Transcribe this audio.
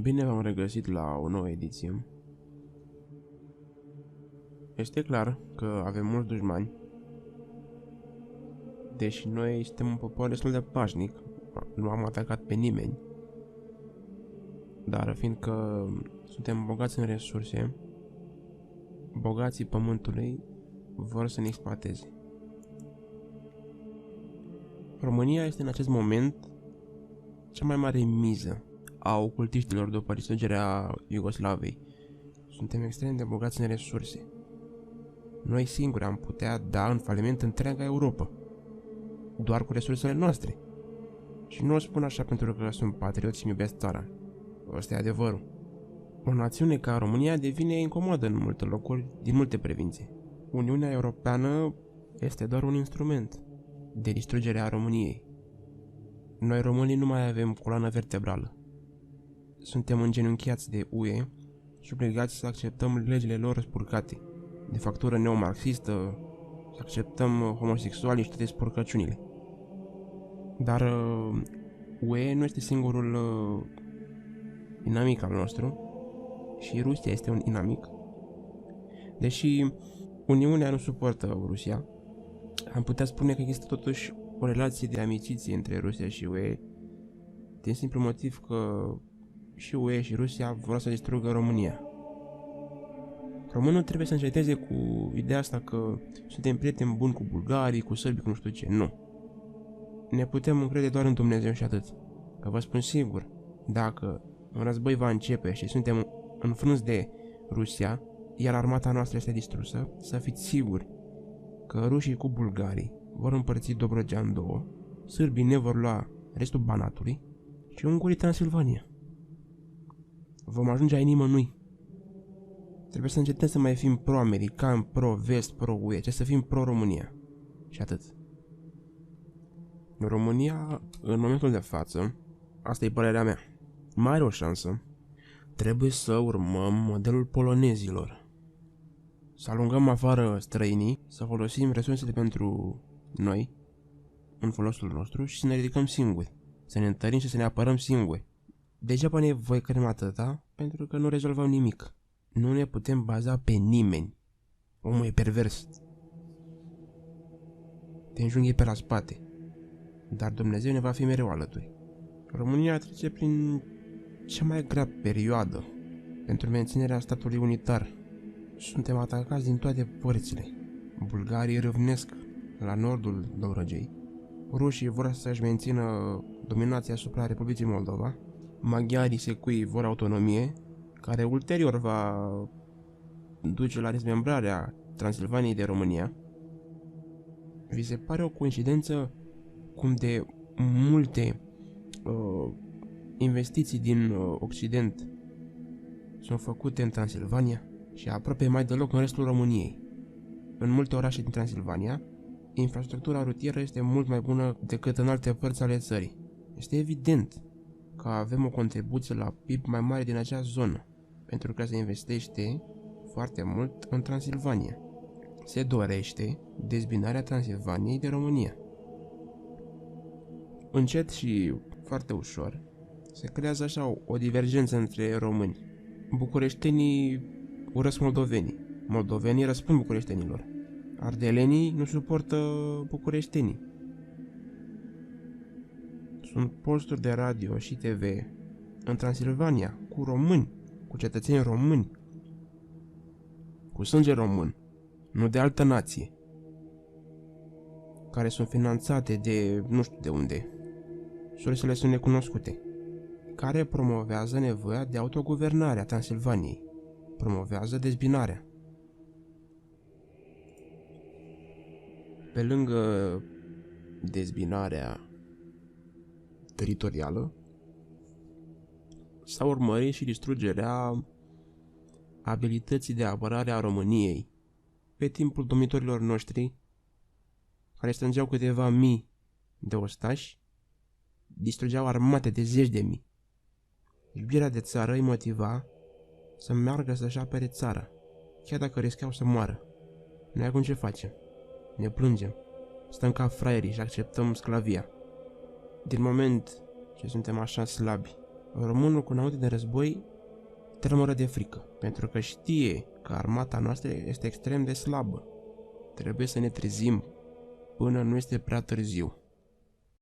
Bine v-am regăsit la o nouă ediție. Este clar că avem mulți dușmani, deși noi suntem un popor destul de pașnic, nu am atacat pe nimeni, dar fiindcă suntem bogați în resurse, bogații pământului vor să ne exploateze. România este în acest moment cea mai mare miză a ocultiștilor după distrugerea Iugoslavei. Suntem extrem de bogați în resurse. Noi singuri am putea da în faliment întreaga Europa, doar cu resursele noastre. Și nu o spun așa pentru că sunt patriot și îmi iubesc țara. Ăsta e adevărul. O națiune ca România devine incomodă în multe locuri, din multe privințe. Uniunea Europeană este doar un instrument de distrugere a României. Noi românii nu mai avem coloană vertebrală. Suntem îngenunchiați de UE și obligați să acceptăm legile lor spurcate, de factură neomarxistă, să acceptăm homosexuali și toate spurcăciunile. Dar UE nu este singurul inamic al nostru și Rusia este un inamic. Deși Uniunea nu suportă Rusia, am putea spune că există totuși o relație de amiciție între Rusia și UE, din simplu motiv că și UE și Rusia vor să distrugă România. Românul trebuie să înceteze cu ideea asta că suntem prieteni buni cu bulgarii, cu sârbii, cu nu știu ce. Nu. Ne putem încrede doar în Dumnezeu și atât. Că vă spun sigur, dacă un război va începe și suntem înfrânți de Rusia, iar armata noastră este distrusă, să fiți siguri că rușii cu bulgarii vor împărți Dobrogea în două, sârbii ne vor lua restul Banatului și ungurii Transilvania. Vom ajunge ai nimănui. Trebuie să încetăm să mai fim pro-american, pro-vest, pro-UE, ci să fim pro-România. Și atât. România, în momentul de față, asta e părerea mea, mai are o șansă. Trebuie să urmăm modelul polonezilor. Să alungăm afară străinii, să folosim resursele pentru noi, în folosul nostru, și să ne ridicăm singuri. Să ne întărim și să ne apărăm singuri. Degeaba ne voi credem atâta, pentru că nu rezolvăm nimic. Nu ne putem baza pe nimeni. Omul e pervers. Te înjunghi pe la spate. Dar Dumnezeu ne va fi mereu alături. România trece prin cea mai grea perioadă pentru menținerea statului unitar. Suntem atacați din toate părțile. Bulgarii râvnesc la nordul Dobrogei. Rușii vor să-și mențină dominația asupra Republicii Moldova. Maghiarii secui vor autonomie, care ulterior va duce la dezmembrarea Transilvaniei de România. Vi se pare o coincidență cum de multe investiții din Occident sunt făcute în Transilvania și aproape mai deloc în restul României? În multe orașe din Transilvania, infrastructura rutieră este mult mai bună decât în alte părți ale țării. Este evident că avem o contribuție la PIB mai mare din acea zonă, pentru că se investește foarte mult în Transilvania. Se dorește dezbinarea Transilvaniei de România. Încet și foarte ușor se creează așa o divergență între români. Bucureștenii urăsc moldovenii, moldovenii răspund bucureștenilor, ardelenii nu suportă bucureștenii. Sunt posturi de radio și TV în Transilvania cu români, cu cetățeni români, cu sânge român, nu de altă nație, care sunt finanțate de nu știu de unde, sursele sunt necunoscute, care promovează nevoia de autoguvernare a Transilvaniei, promovează dezbinarea. Pe lângă dezbinarea teritorială, s-a urmărit și distrugerea abilității de apărare a României pe timpul domnitorilor noștri, care strângeau câteva mii de ostași, distrugeau armate de zeci de mii. Iubirea de țară îi motiva să meargă să-și apere țara, chiar dacă riscau să moară. Noi acum ce facem? Ne plângem, stăm ca fraierii și acceptăm sclavia. Din moment ce suntem așa slabi, Românul, când aude de război, tremură de frică, pentru că știe că armata noastră este extrem de slabă. Trebuie să ne trezim până nu este prea târziu.